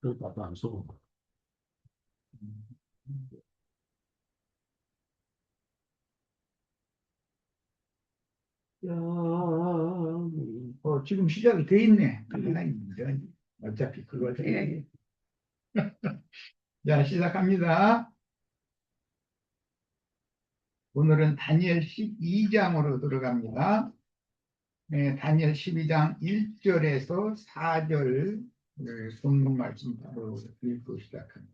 나도 안 써본 거. 지금 시작이 돼 있네. 아닙니다. 어차피 그걸 해. 자, 시작합니다. 오늘은 다니엘 12장으로 들어갑니다. 네, 다니엘 12장 1절에서 4절 본문 말씀 바로 읽고 시작합니다.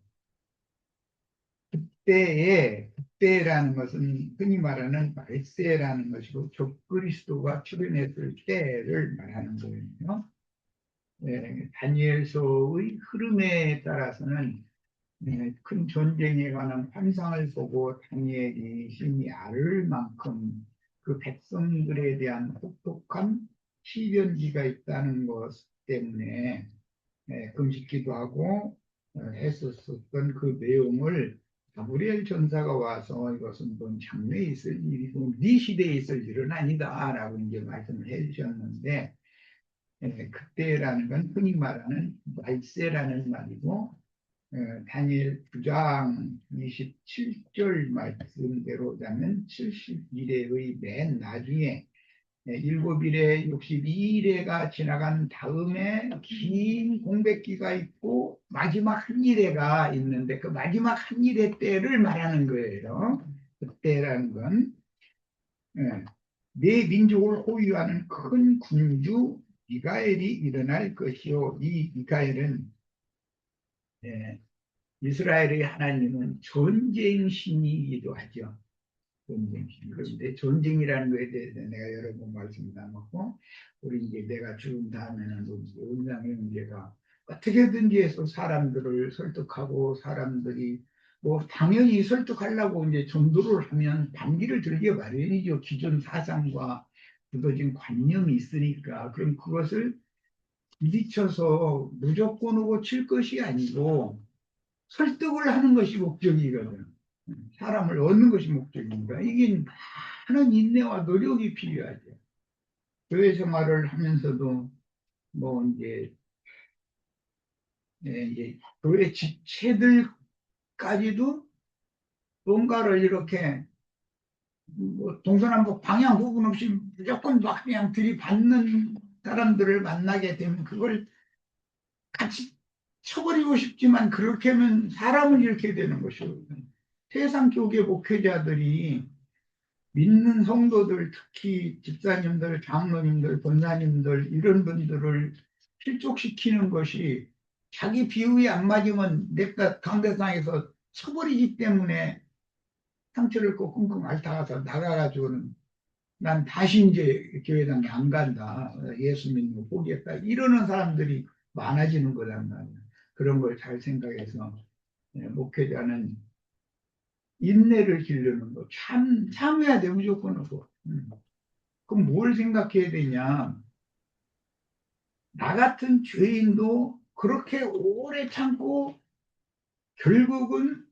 그때라는 것은 흔히 말하는 말세라는 것이고 적그리스도가 출현했을 때를 말하는 거예요. 다니엘서의 흐름에 따라서는 큰 전쟁에 관한 환상을 보고 다니엘이 심히 앓을 만큼 그 백성들에 대한 혹독한 시련기가 있다는 것 때문에 금식기도 하고 했었던 그 내용을 가브리엘 전사가 와서 이것은 본 장래에 있을 일이고 네 시대에 있을 일은 아니다 라고 이제 말씀을 해주셨는데 그때라는 건 흔히 말하는 말세라는 말이고 다니엘 9장 27절 말씀대로 자면 71회의 맨 나중에 7일에 62일에가 지나간 다음에 긴 공백기가 있고 마지막 한 일회가 있는데 그 마지막 한 일회 때를 말하는 거예요. 그때라는 건 내 민족을 호위하는 큰 군주 미가엘이 일어날 것이요. 이 미가엘은 이스라엘의 하나님은 전쟁신이기도 하죠. 전쟁신. 그런데 전쟁이라는 것에 대해서 내가 여러 번 말씀 나눴고, 우리 이제 내가 죽은 다음에는 은장의 문제가 어떻게든지 해서 사람들을 설득하고 사람들이 뭐 당연히 설득하려고 이제 전도를 하면 반기를 들게 마련이죠. 기존 사상과 굳어진 관념이 있으니까. 그럼 그것을 부딪혀서 무조건 고칠 것이 아니고 설득을 하는 것이 목적이거든. 사람을 얻는 것이 목적입니다. 이게 많은 인내와 노력이 필요하죠. 교회 생활을 하면서도 뭐 이제 교회 지체들까지도 뭔가를 이렇게 뭐 동서남북 방향 구분 없이 무조건 막 그냥 들이받는 사람들을 만나게 되면 그걸 같이 쳐버리고 싶지만 그렇게 하면 사람을 잃게 되는 것이거든요. 세상 교계 목회자들이 믿는 성도들, 특히 집사님들, 장로님들, 권사님들 이런 분들을 실족시키는 것이 자기 비유에 안 맞으면 내가 강대상에서 쳐버리기 때문에 상처를 꼭 끙끙 앓다가서 나가가지고는 난 다시 이제 교회당에 안 간다. 예수 믿는 거 포기했다. 이러는 사람들이 많아지는 거란 말이야. 그런 걸 잘 생각해서 목회자는 인내를 기르는 거. 참아야 돼, 무조건 하고. 그럼 뭘 생각해야 되냐. 나 같은 죄인도 그렇게 오래 참고 결국은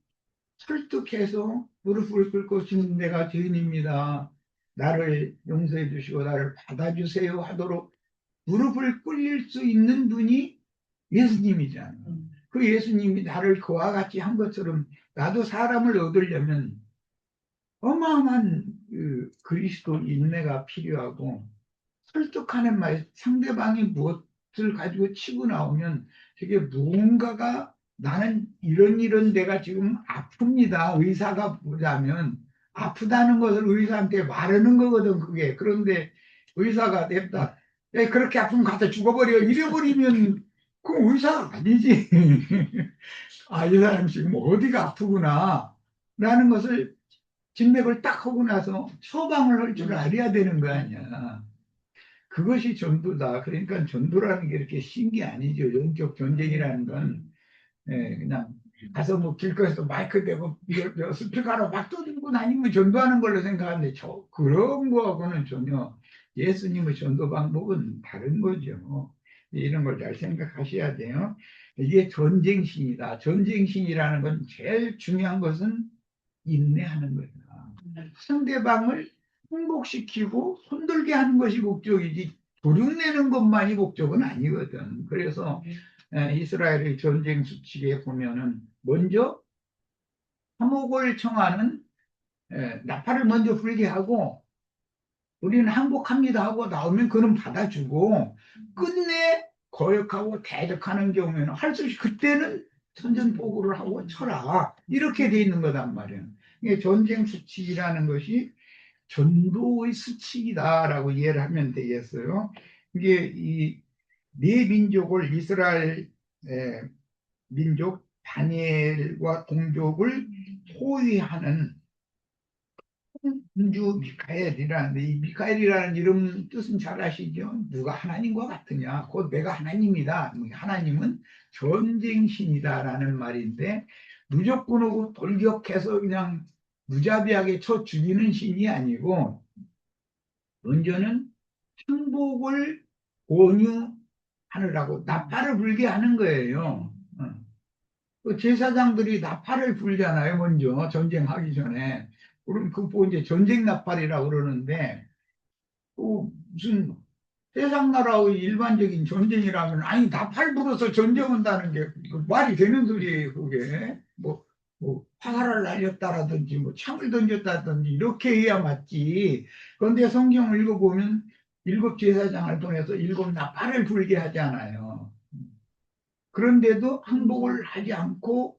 설득해서 무릎을 꿇고 주님 내가 죄인입니다. 나를 용서해 주시고 나를 받아주세요 하도록 무릎을 꿇릴 수 있는 분이 예수님이잖아요. 그 예수님이 나를 그와 같이 한 것처럼 나도 사람을 얻으려면 어마어마한 그리스도 인내가 필요하고 설득하는 말, 상대방이 무엇을 가지고 치고 나오면 되게 무언가가 나는 이런 내가 지금 아픕니다. 의사가 보자면 아프다는 것을 의사한테 말하는 거거든, 그게. 그런데 의사가 냅다, 야, 그렇게 아프면 가서 죽어버려. 이래버리면 그건 의사가 아니지. 아, 이 사람 지금 어디가 아프구나. 라는 것을 진맥을 딱 하고 나서 처방을 할 줄 알아야 되는 거 아니야. 그것이 전도다. 그러니까 전도라는 게 이렇게 쉬운 게 아니죠. 영적 전쟁이라는 건 그냥 가서 뭐 길거리에서 마이크 대고 스피커로 막 떠들고 다니면 전도하는 걸로 생각하는데 그런 거하고는 전혀 예수님의 전도 방법은 다른 거죠. 이런 걸 잘 생각하셔야 돼요. 이게 전쟁신이다. 전쟁신이라는 건 제일 중요한 것은 인내하는 거다. 상대방을 행복시키고 손들게 하는 것이 목적이지 도륙내는 것만이 목적은 아니거든. 그래서 이스라엘의 전쟁 수칙에 보면은 먼저 화목을 청하는 나팔을 먼저 불게 하고 우리는 항복합니다 하고 나오면 그는 받아주고 끝내 거역하고 대적하는 경우에는 할 수 없이 그때는 선전포고를 하고 쳐라 이렇게 돼 있는 거단 말이에요. 이게 전쟁 수칙이라는 것이 전도의 수칙이다라고 이해를 하면 되겠어요. 이게 이 네 민족을 이스라엘 민족 다니엘과 동족을 호위하는 군주 미카엘이라는데 이 미카엘이라는 이름 뜻은 잘 아시죠? 누가 하나님과 같으냐? 곧 내가 하나님이다. 하나님은 전쟁신이다라는 말인데 무조건으로 돌격해서 그냥 무자비하게 쳐 죽이는 신이 아니고 먼저는 항복을 권유하느라고 나팔을 불게 하는 거예요. 그 제사장들이 나팔을 불잖아요. 먼저 전쟁하기 전에. 그럼 그거 이제 전쟁 나팔이라고 그러는데 또 무슨 세상 나라의 일반적인 전쟁이라면 아니 나팔 불어서 전쟁한다는 게 말이 되는 소리예요. 그게 뭐 화살을 날렸다라든지 뭐 창을 던졌다든지 이렇게 해야 맞지. 그런데 성경을 읽어보면 일곱 제사장을 보내서 일곱 나팔을 불게 하잖아요. 그런데도 항복을 하지 않고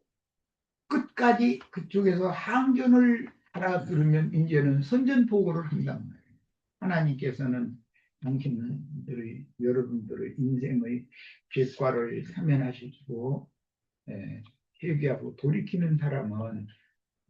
끝까지 그쪽에서 항전을 알아들으면 이제는 선전포고를 한단 말이에요. 하나님께서는 당신들의 여러분들의 인생의 죄과를 사면하시고 회개하고 돌이키는 사람은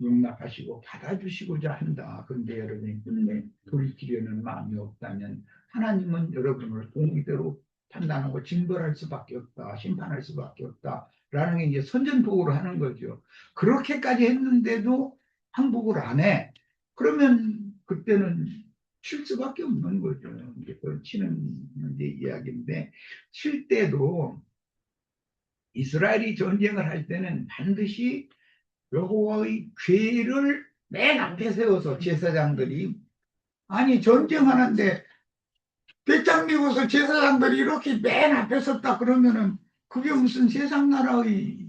용납하시고 받아주시고자 한다. 그런데 여러분이 끝내 돌이키려는 마음이 없다면 하나님은 여러분을 공의대로 판단하고 징벌할 수밖에 없다. 심판할 수밖에 없다. 라는 게 이제 선전포고를 하는 거죠. 그렇게까지 했는데도 항복을 안 해. 그러면 그때는 칠 수밖에 없는 거죠. 이제 그 치는 이제 이야기인데 칠 때도 이스라엘이 전쟁을 할 때는 반드시 여호와의 괴를 맨 앞에 세워서 제사장들이 아니 전쟁하는데 배짱 메고서 제사장들이 이렇게 맨 앞에 섰다 그러면은 그게 무슨 세상 나라의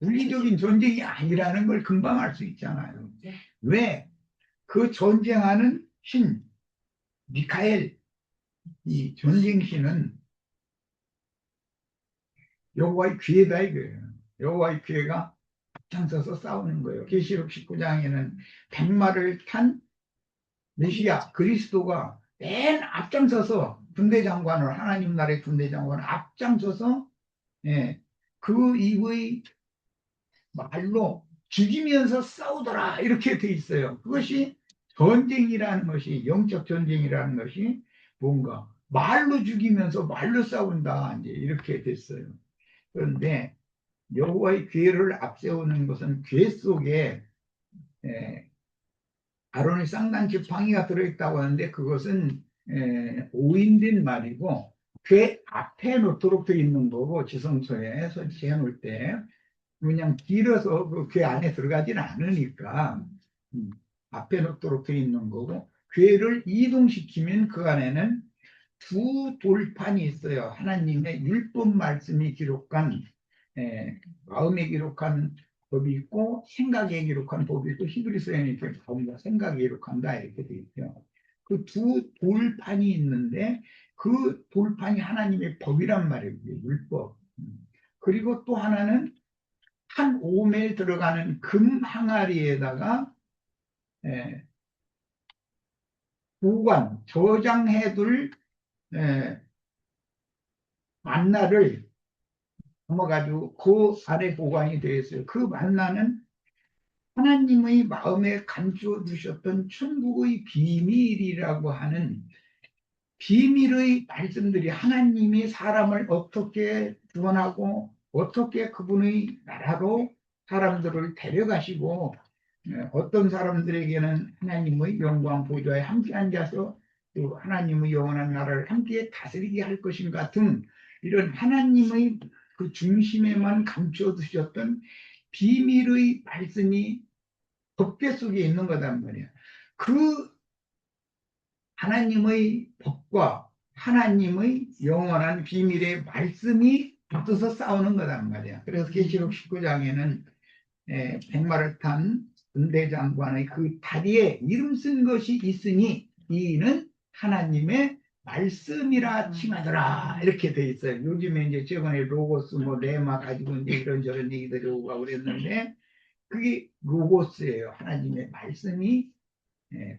물리적인 전쟁이 아니라는 걸 금방 알 수 있잖아요. 왜? 그 전쟁하는 신 미카엘 이 전쟁신은 여호와의 귀에다 이거예요. 여호와의 귀가 앞장서서 싸우는 거예요. 계시록 19장에는 백마를 탄 메시아 그리스도가 맨 앞장서서 군대장관을 하나님 나라의 군대장관을 앞장서서 그 이후의 말로 죽이면서 싸우더라 이렇게 돼 있어요. 그것이 전쟁이라는 것이 영적 전쟁이라는 것이 뭔가 말로 죽이면서 말로 싸운다 이제 이렇게 됐어요. 그런데 여호와의 괴를 앞세우는 것은 괴 속에 아론의 쌍난 지팡이가 들어있다고 하는데 그것은 오인된 말이고 괴 앞에 놓도록 되어 있는 거고 지성소에 설치해 놓을 때 그냥 길어서 그 괴 안에 들어가지는 않으니까 앞에 놓도록 되어 있는 거고 괴를 이동시키면 그 안에는 두 돌판이 있어요. 하나님의 율법 말씀이 기록한 마음에 기록한 법이 있고 생각에 기록한 법이 있고 히브리서에는 이렇게 뭔가 생각에 기록한다 이렇게 돼 있죠. 그 두 돌판이 있는데 그 돌판이 하나님의 법이란 말이에요. 율법. 그리고 또 하나는 한 오멜 들어가는 금 항아리에다가 보관 저장해둘 만나를 담아가지고 그 안에 보관이 되어 있어요. 그 만나는 하나님의 마음에 감추어 두셨던 천국의 비밀이라고 하는 비밀의 말씀들이 하나님이 사람을 어떻게 구원하고 어떻게 그분의 나라로 사람들을 데려가시고 어떤 사람들에게는 하나님의 영광 보좌에 함께 앉아서 또 하나님의 영원한 나라를 함께 다스리게 할 것인가 등 이런 하나님의 그 중심에만 감추어 두셨던 비밀의 말씀이 법궤 속에 있는 거단 말이야. 그 하나님의 법과 하나님의 영원한 비밀의 말씀이 붙어서 싸우는 거란 말이야. 그래서 계시록 19장에는 백마를 탄 군대장관의 그 다리에 이름 쓴 것이 있으니 이는 하나님의 말씀이라 칭하더라, 이렇게 돼 있어요. 요즘에 이제 최근에 로고스 뭐 레마 가지고 이제 이런저런 얘기들이 오고 가고 그랬는데 그게 로고스예요. 하나님의 말씀이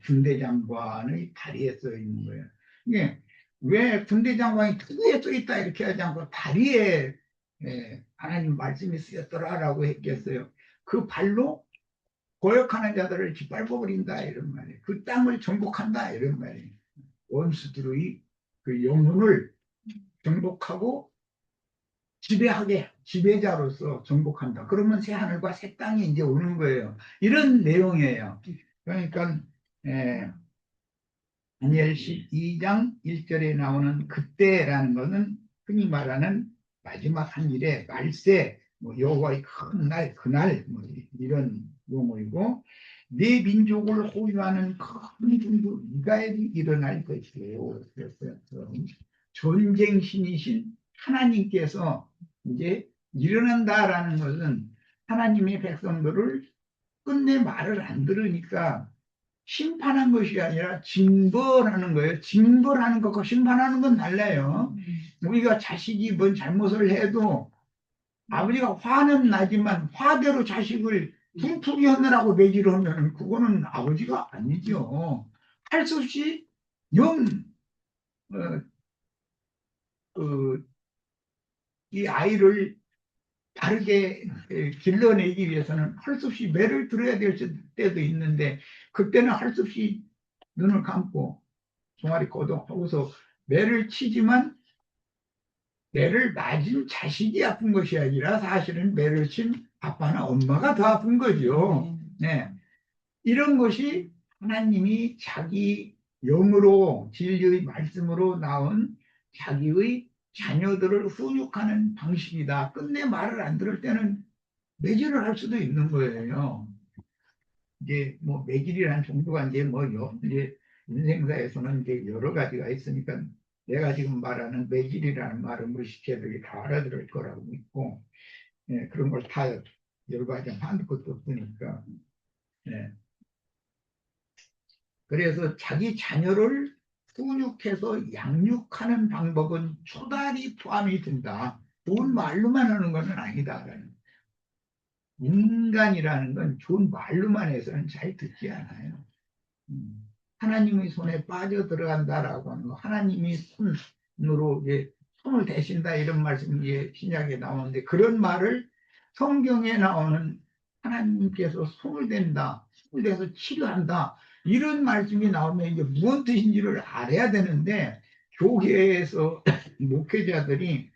군대장관의 다리에 써 있는 거예요. 이게 왜 군대장관이 특유에 써 있다 이렇게 하지 않고 다리에 하나님 말씀이 쓰였더라라고 했겠어요. 그 발로 거역하는 자들을 짓밟아 버린다 이런 말이에요. 그 땅을 정복한다 이런 말이에요. 원수들의 그 영혼을 정복하고 지배하게 지배자로서 정복한다. 그러면 새 하늘과 새 땅이 이제 오는 거예요. 이런 내용이에요. 그러니까 다니엘 12장 1절에 나오는 그때라는 것은 흔히 말하는 마지막 한 일의 말세, 뭐 여호와의 큰 날, 그날 뭐 이런 용어이고 내 민족을 호위하는 큰 군주 미가엘이 일어날 것이에요. 그래서 전쟁 신이신 하나님께서 이제 일어난다라는 것은 하나님의 백성들을 끝내 말을 안 들으니까 심판한 것이 아니라 징벌하는 거예요. 징벌하는 것과 심판하는 건 달라요. 우리가 자식이 뭔 잘못을 해도 아버지가 화는 나지만 화대로 자식을 분풀이 하느라고 매질을 하면 그거는 아버지가 아니죠. 할 수 없이 영, 어, 이 아이를 바르게 길러내기 위해서는 할 수 없이 매를 들어야 될 때도 있는데 그때는 할 수 없이 눈을 감고 종아리 거동하고서 매를 치지만 매를 맞은 자식이 아픈 것이 아니라 사실은 매를 친 아빠나 엄마가 더 아픈 거죠. 네. 이런 것이 하나님이 자기 영으로 진리의 말씀으로 나온 자기의 자녀들을 훈육하는 방식이다. 끝내 말을 안 들을 때는 매질을 할 수도 있는 거예요. 이제 뭐 매질이라는 정도가 이제 이제 인생사에서는 이제 여러 가지가 있으니까 내가 지금 말하는 매질이라는 말은 무식해들이 다 알아들을 거라고 믿고 그런 걸 다 열과장 한 것도 없으니까 그래서 자기 자녀를 훈육해서 양육하는 방법은 초달이 포함이 된다. 좋은 말로만 하는 것은 아니다. 인간이라는 건 좋은 말로만 해서는 잘 듣지 않아요. 하나님의 손에 빠져 들어간다라고 하는 거, 하나님이 손으로 손을 대신다 이런 말씀이 신약에 나오는데 그런 말을 성경에 나오는 하나님께서 손을 댄다, 손을 대서 치료한다 이런 말씀이 나오면 이제 무슨 뜻인지를 알아야 되는데 교회에서 목회자들이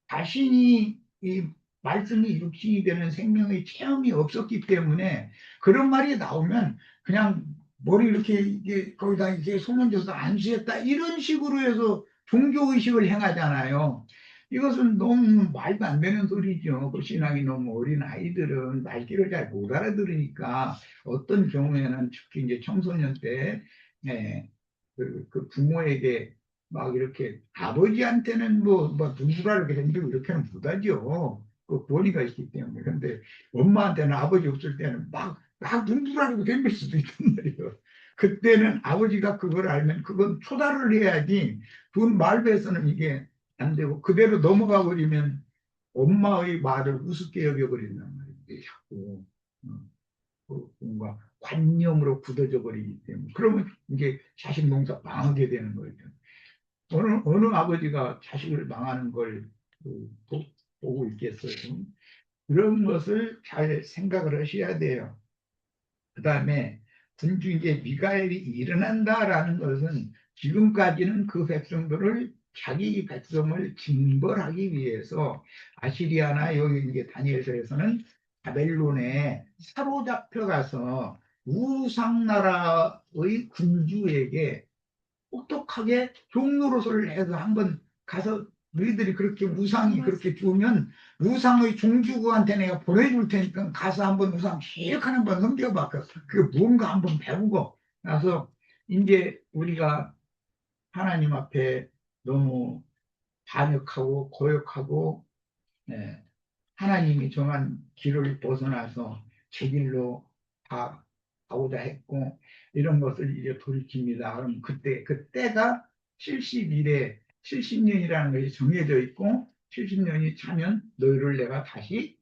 자신이 이 말씀이 육신이 되는 생명의 체험이 없었기 때문에 그런 말이 나오면 그냥 머리 이렇게 거기다 이렇게 소문져서 안수했다 이런 식으로 해서 종교의식을 행하잖아요. 이것은 너무 말도 안 되는 소리죠. 그 신앙이 너무 어린 아이들은 말귀를 잘 못 알아들으니까 어떤 경우에는 특히 이제 청소년 때 그 부모에게 막 이렇게 아버지한테는 뭐 누구라 이렇게 덤비고 이렇게는 못하죠. 그 권위가 있기 때문에. 근데 엄마한테는 아버지 없을 때는 막 눈두라고 덤빌 수도 있단 말이에요. 그때는 아버지가 그걸 알면 그건 초달을 해야지 돈 말배에서는 이게 안 되고 그대로 넘어가 버리면 엄마의 말을 우습게 여겨버린단 말이에요. 자꾸 뭔가 관념으로 굳어져 버리기 때문에 그러면 이게 자식 농사 망하게 되는 거죠. 어느 아버지가 자식을 망하는 걸 보고 있겠어요. 그런 것을 잘 생각을 하셔야 돼요. 그 다음에 군주이제 미가엘이 일어난다라는 것은 지금까지는 그 백성들을 자기 백성을 징벌하기 위해서 아시리아나 여기 이제 다니엘서에서는 바벨론에 사로잡혀 가서 우상나라의 군주에게 똑똑하게 종로로서를 해서 한번 가서 너희들이 그렇게 우상이 그렇게 주면 우상의 종주구한테 내가 보내줄 테니까 가서 한번 우상 실컷 한번 넘겨봐. 그게 뭔가 한번 배우고 나서 이제 우리가 하나님 앞에 너무 반역하고 고역하고, 예, 하나님이 정한 길을 벗어나서 제 길로 다 가고자 했고, 이런 것을 이제 돌이킵니다. 그럼 그때가 70일에 70년이라는 것이 정해져 있고, 70년이 차면 너희를 내가 다시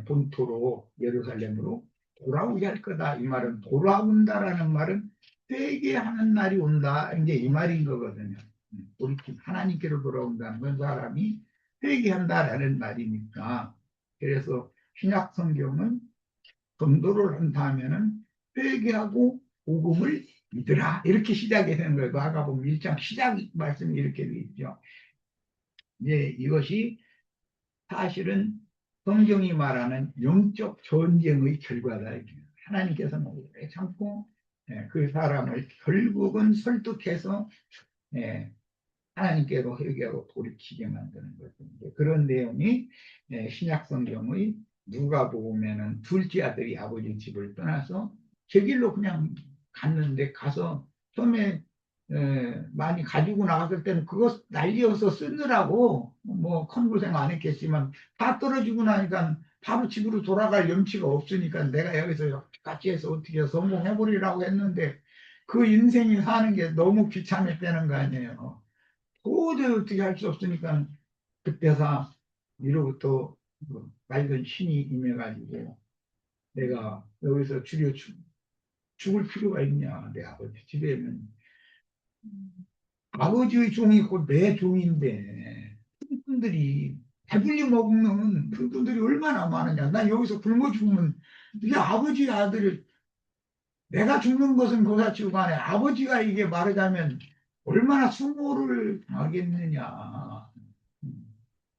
본토로 예루살렘으로 돌아오게 할 거다. 이 말은 돌아온다라는 말은 회개하는 날이 온다. 이제 이 말인 거거든요. 우리 하나님께로 돌아온다는 건 사람이 회개한다라는 말이니까. 그래서 신약 성경은 전도를 한다면은 회개하고 복음을 믿으라 이렇게 시작이 되는 거예요. 마가복음 1장 시작 말씀이 이렇게 되어 있죠. 이제 이것이 사실은 성경이 말하는 영적 전쟁의 결과다. 하나님께서는 오래 참고 그 사람을 결국은 설득해서 하나님께로 회개하고 돌이키게 만드는 거죠. 그런 내용이 신약 성경의 누가복음에는 둘째 아들이 아버지 집을 떠나서 제 길로 그냥 갔는데, 가서 처음에 많이 가지고 나갔을 때는 그거 난리여서 쓰느라고 뭐 큰 고생 안 했겠지만, 다 떨어지고 나니까 바로 집으로 돌아갈 염치가 없으니까 내가 여기서 같이 해서 어떻게 성공해버리라고 했는데, 그 인생이 사는 게 너무 귀찮았다는 거 아니에요. 도저히 어떻게 할 수 없으니까 그때서 이로부터 맑은 신이 임해가지고, 내가 여기서 죽을 필요가 있냐. 내 아버지 집에는 아버지의 종이 곧 내 종인데, 분들이 배불리 먹는 분들이 얼마나 많으냐. 난 여기서 굶어 죽으면 이게 아버지 아들을, 내가 죽는 것은 고사치고 간에 아버지가 이게 말하자면 얼마나 수모를 당하겠느냐.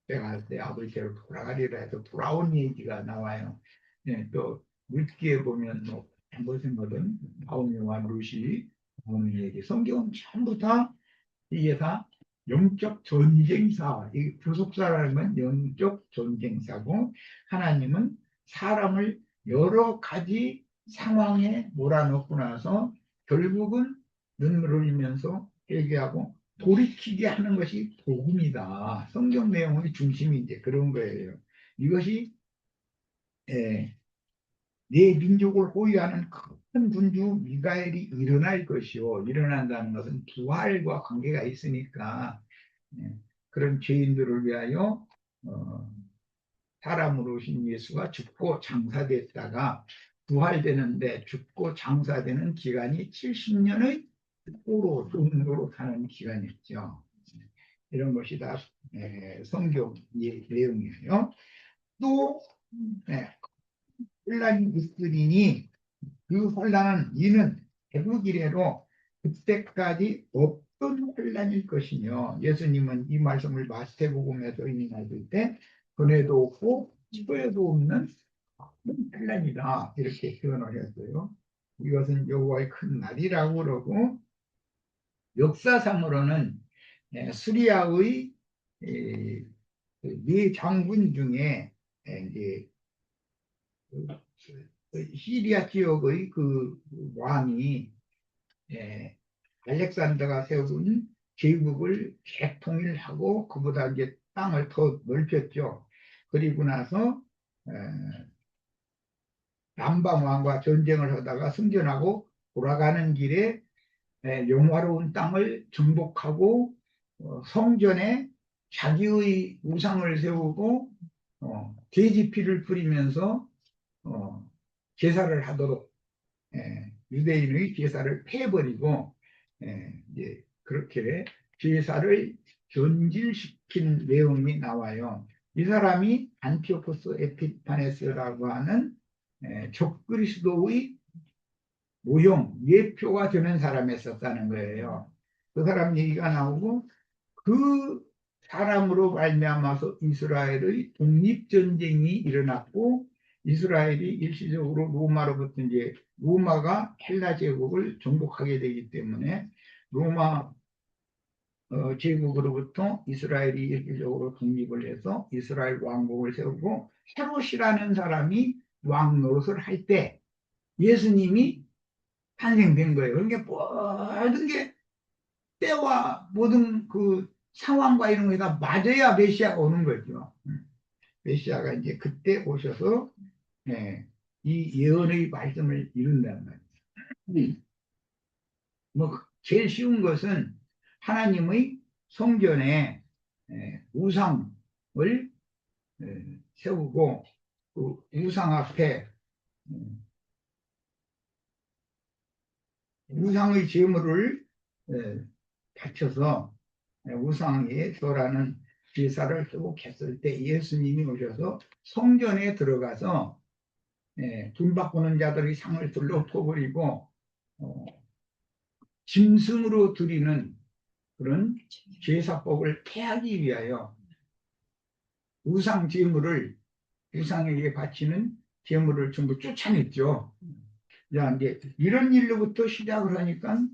내가 내 아버지로 돌아가리라 해서 돌아온 얘기가 나와요. 또 물기에 보면 뭐 무슨 거든 나오미와 루시 나오는 얘기, 성경은 전부 다 이게 다 영적 전쟁사. 이 부속사라는 건 영적 전쟁사고, 하나님은 사람을 여러 가지 상황에 몰아넣고 나서 결국은 눈물을 흘리면서 회개하고 돌이키게 하는 것이 복음이다. 성경 내용의 중심이 이제 그런 거예요. 이것이 예, 내 민족을 호위하는 큰 군주 미가엘이 일어날 것이요. 일어난다는 것은 부활과 관계가 있으니까, 예, 그런 죄인들을 위하여 사람으로 오신 예수가 죽고 장사됐다가 부활되는데, 죽고 장사되는 기간이 70년의 포로 종로로 사는 기간이었죠. 이런 것이 다 성경의 내용이에요. 또 혼란이 있으리니 그 혼란은 이는 대국 이래로 그때까지 없던 혼란일 것이며, 예수님은 이 말씀을 마태복음에서 인용하실 때 전에도 없고 후에도 없는 혼란이다 이렇게 표현을 했어요. 이것은 여호와의 큰 날이라고 그러고, 역사상으로는 수리아의 네 장군 중에 이제 시리아 지역의 그 왕이 알렉산더가 세운 제국을 재통일하고 그보다 이제 땅을 더 넓혔죠. 그리고 나서 남방 왕과 전쟁을 하다가 승전하고 돌아가는 길에 영화로운 땅을 정복하고 성전에 자기의 우상을 세우고 돼지피를 뿌리면서 제사를 하도록 유대인의 제사를 패버리고 이제 그렇게 제사를 변질시킨 내용이 나와요. 이 사람이 안티오코스 에피파네스라고 하는 적그리스도의 모형, 예표가 되는 사람이었다는 거예요. 그 사람 얘기가 나오고, 그 사람으로 말미암아서 이스라엘의 독립전쟁이 일어났고, 이스라엘이 일시적으로 로마로부터 이제 로마가 헬라 제국을 정복하게 되기 때문에 로마 제국으로부터 이스라엘이 일시적으로 독립을 해서 이스라엘 왕국을 세우고, 헤롯이라는 사람이 왕 노릇을 할 때 예수님이 탄생된 거예요. 그러니까 모든 게 때와 모든 그 상황과 이런 게 다 맞아야 메시아가 오는 거죠. 메시아가 이제 그때 오셔서 이 예언의 말씀을 이룬단 말이에요. 뭐 제일 쉬운 것은 하나님의 성전에 우상을 세우고 그 우상 앞에 우상의 제물을 바쳐서 우상에 절하는 제사를 회복했을 때 예수님이 오셔서 성전에 들어가서 돈 바꾸는 자들의 상을 둘러퍼버리고 짐승으로 드리는 그런 제사법을 폐하기 위하여 우상 제물을 우상에게 바치는 제물을 전부 쫓아냈죠. 자, 이제 이런 일로부터 시작을 하니까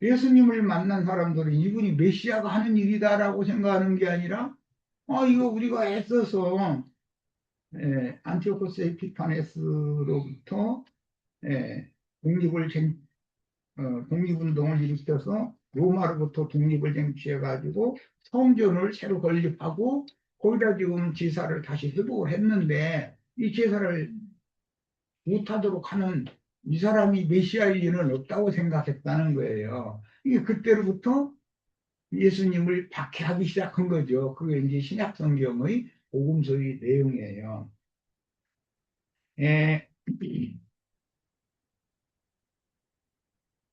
예수님을 만난 사람들은 이분이 메시아가 하는 일이다라고 생각하는 게 아니라 이거 우리가 애써서 안티오코스 에피파네스로부터 독립운동을 일으켜서 로마로부터 독립을 쟁취해가지고 성전을 새로 건립하고 거기다 지금 제사를 다시 회복을 했는데 이 제사를 못하도록 하는 이 사람이 메시아일 리는 없다고 생각했다는 거예요. 이게 그때로부터 예수님을 박해하기 시작한 거죠. 그게 이제 신약 성경의 복음서의 내용이에요.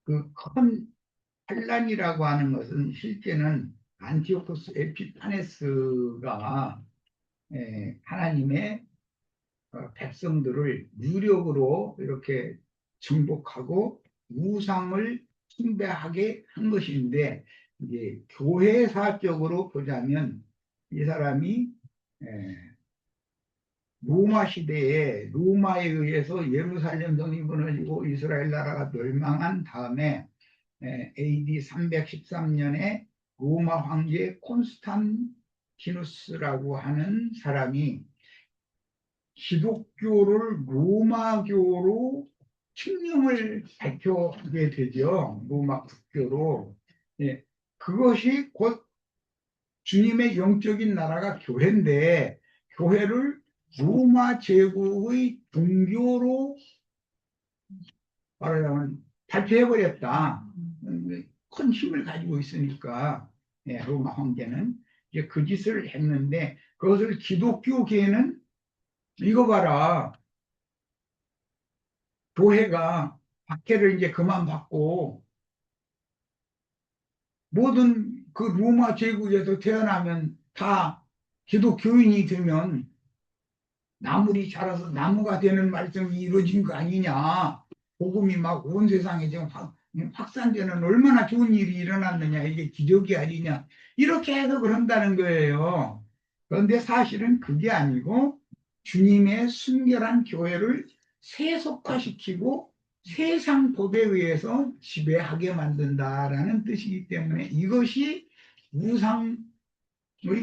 그 큰 환란이라고 하는 것은 실제는 안티오코스 에피파네스가 하나님의 백성들을 유력으로 이렇게 정복하고 우상을 숭배하게 한 것인데 이제 교회사적으로 보자면 이 사람이 로마 시대에 로마에 의해서 예루살렘 성이 무너지고 이스라엘 나라가 멸망한 다음에 AD 313년에 로마 황제 콘스탄티누스라고 하는 사람이 기독교를 로마교로 칙령을 밝혀게 되죠. 로마 국교로. 그것이 곧 주님의 영적인 나라가 교회인데 교회를 로마 제국의 종교로 말하자면 발표해버렸다. 큰 힘을 가지고 있으니까 로마 황제는 이제 그 짓을 했는데 그것을 기독교계는 이거 봐라. 교회가 박해를 이제 그만 받고 모든 그 로마 제국에서 태어나면 다 기독교인이 되면 나물이 자라서 나무가 되는 말씀이 이루어진 거 아니냐. 복음이 막 온 세상에 지금 확산되는 얼마나 좋은 일이 일어났느냐. 이게 기적이 아니냐. 이렇게 해석을 한다는 거예요. 그런데 사실은 그게 아니고 주님의 순결한 교회를 세속화시키고 세상 법에 의해서 지배하게 만든다라는 뜻이기 때문에 이것이 우상의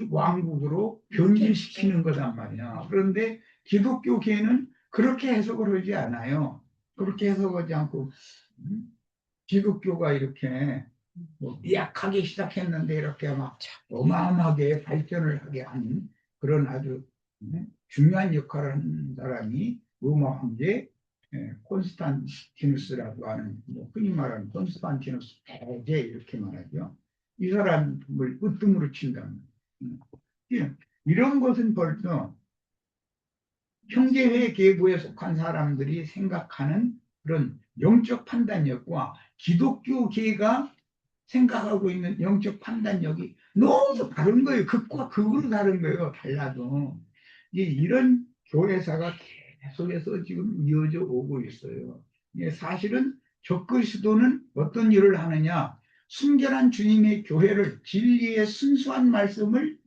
왕국으로 변질시키는 거단 말이야. 그런데 기독교계는 그렇게 해석을 하지 않아요. 그렇게 해석하지 않고 기독교가 이렇게 미약하게 시작했는데 이렇게 막 어마어마하게 발전을 하게 하는 그런 아주 중요한 역할을 하는 사람이 로마 황제 콘스탄티누스라고 하는 흔히 말하는 콘스탄티누스 대제 이렇게 말하죠. 이 사람을 으뜸으로 친다는 거예요. 이런 것은 벌써 형제회 계보에 속한 사람들이 생각하는 그런 영적 판단력과 기독교계가 생각하고 있는 영적 판단력이 너무 다른 거예요. 극과 극으로 다른 거예요. 달라도. 이런 교회사가 계속해서 지금 이어져 오고 있어요. 사실은 적그리스도는 어떤 일을 하느냐. 순결한 주님의 교회를 진리의 순수한 말씀을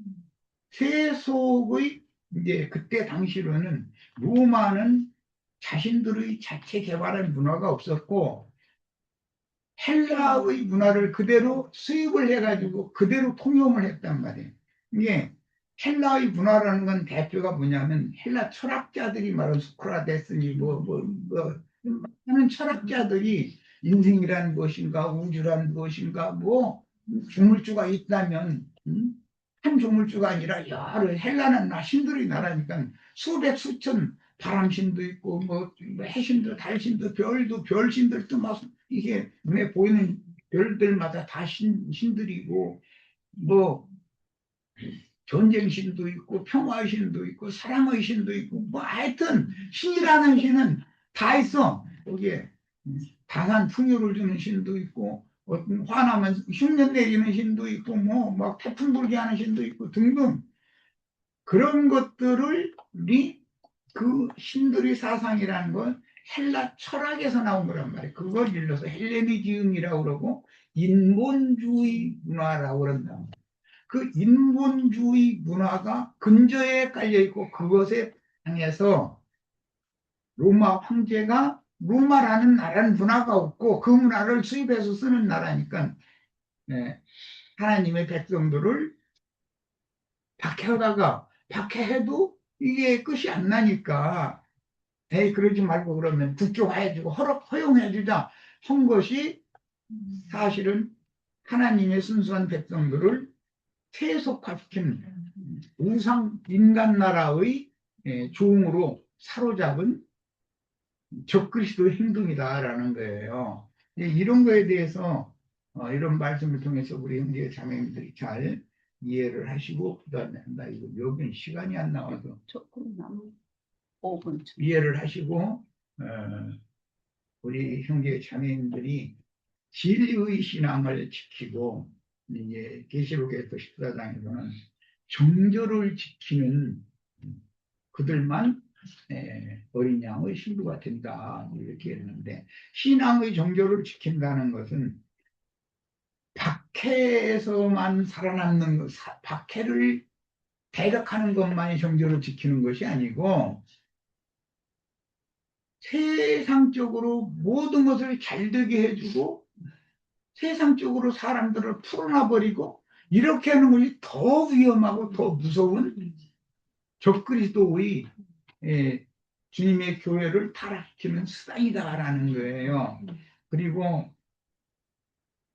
세속의 이제 그때 당시로는 로마는 자신들의 자체 개발한 문화가 없었고 헬라의 문화를 그대로 수입을 해가지고 그대로 통용을 했단 말이에요. 이게 헬라의 문화라는 건 대표가 뭐냐면 헬라 철학자들이 말하는 소크라테스니 많은 철학자들이 인생이란 무엇인가, 우주란 무엇인가, 뭐 조물주가 있다면 한 조물주가 아니라 여러 헬라는 신들이 나라니까 수백 수천 바람신도 있고 뭐 해신도 달신도 별도 별신들도 막 이게 눈에 보이는 별들마다 다 신들이고 뭐 전쟁 신도 있고 평화의 신도 있고 사랑의 신도 있고 뭐 하여튼 신이라는 신은 다 있어. 여기에 강한 풍요를 주는 신도 있고 어떤 화나면 흉년 내리는 신도 있고 뭐 막 태풍 불게 하는 신도 있고 등등 그런 것들을 우리 그 신들의 사상이라는 건 헬라 철학에서 나온 거란 말이에요. 그걸 일러서 헬레니즘이라고 그러고 인본주의 문화라고 그런다. 그 인본주의 문화가 근저에 깔려 있고 그것에 향해서 로마 황제가 로마라는 나라는 문화가 없고 그 문화를 수입해서 쓰는 나라니까 네, 하나님의 백성들을 박해하다가 박해해도 이게 끝이 안 나니까 에이 그러지 말고 그러면 국교화해주고 허용해주자 한 것이 사실은 하나님의 순수한 백성들을 세속화시킨 우상 인간 나라의 종으로 사로잡은 적그리스도의 행동이다라는 거예요. 이런 거에 대해서 이런 말씀을 통해서 우리 형제 자매님들이 잘 이해를 하시고 그다음에 나 이거 여기는 시간이 안 나와서 조금 남은 5분. 이해를 하시고 우리 형제 자매님들이 진리의 신앙을 지키고 이제 계시록에서 14장에서는 정절을 지키는 그들만 어린 양의 신부가 된다 이렇게 했는데 신앙의 정절을 지킨다는 것은 박해에서만 살아남는 것, 박해를 대적하는 것만이 정절을 지키는 것이 아니고 세상적으로 모든 것을 잘 되게 해주고 세상적으로 사람들을 풀어놔 버리고 이렇게 하는 것이 더 위험하고 더 무서운 적그리스도의 주님의 교회를 타락시키는 수단이다라는 거예요. 그리고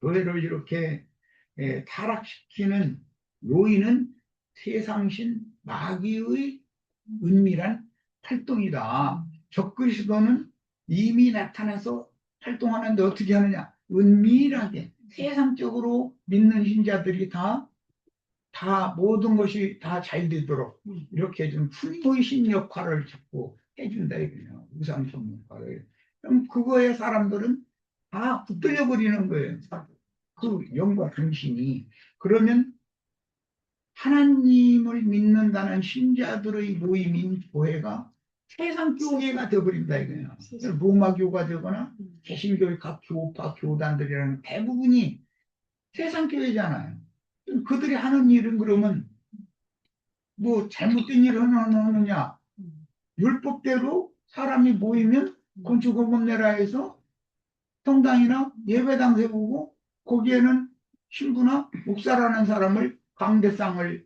교회를 이렇게 타락시키는 요인은 세상신 마귀의 은밀한 활동이다. 적그리스도는 이미 나타나서 활동하는데 어떻게 하느냐? 은밀하게 세상적으로 믿는 신자들이 다 모든 것이 다 잘 되도록 이렇게 좀 풍요의 신 역할을 자꾸 해준다 이거예요. 우상성 역할을. 그럼 그거에 사람들은 다 붙들려 버리는 거예요. 그 영과 중심이. 그러면 하나님을 믿는다는 신자들의 모임인 교회가 세상 교회가 되어버린다 이거예요. 로마교가 되거나 개신교의 각 교파 교단들이라는 대부분이 세상 교회잖아요. 그들이 하는 일은 그러면 뭐 잘못된 일을 하느냐 율법대로 사람이 모이면 건축허범내라 해서 성당이나 예배당 세우고 거기에는 신부나 목사라는 사람을 강대상을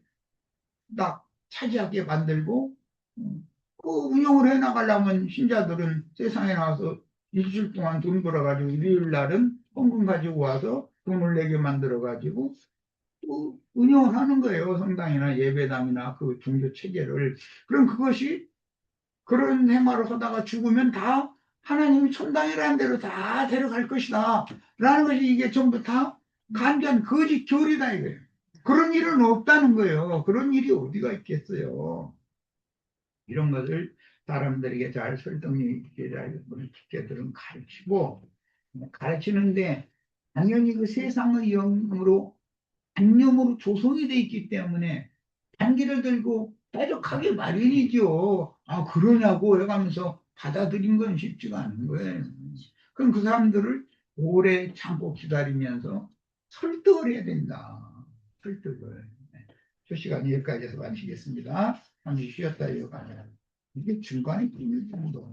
딱 차지하게 만들고 그 운영을 해나가려면 신자들은 세상에 나와서 일주일 동안 돈 벌어가지고 일요일 날은 헌금 가지고 와서 돈을 내게 만들어가지고 또 운영을 하는 거예요. 성당이나 예배당이나 그 종교 체계를. 그럼 그것이 그런 생활을 하다가 죽으면 다 하나님이 천당이라는 대로 다 데려갈 것이다. 라는 것이 이게 전부 다 간단 거짓 교리다 이거예요. 그런 일은 없다는 거예요. 그런 일이 어디가 있겠어요. 이런 것을 사람들에게 잘 설득력 있게 잘 깊게들은 가르치고 가르치는데 당연히 그 세상의 영으로 단념으로 조성이 돼 있기 때문에 단기를 들고 대적하게 마련이죠. 아 그러냐고 해가면서 받아들인 건 쉽지가 않은 거예요. 그럼 그 사람들을 오래 참고 기다리면서 설득을 해야 된다. 설득을. 저 시간 여기까지 해서 마치겠습니다. 잠시 쉬었다 이어가면 이게 중간에 끼는 정도.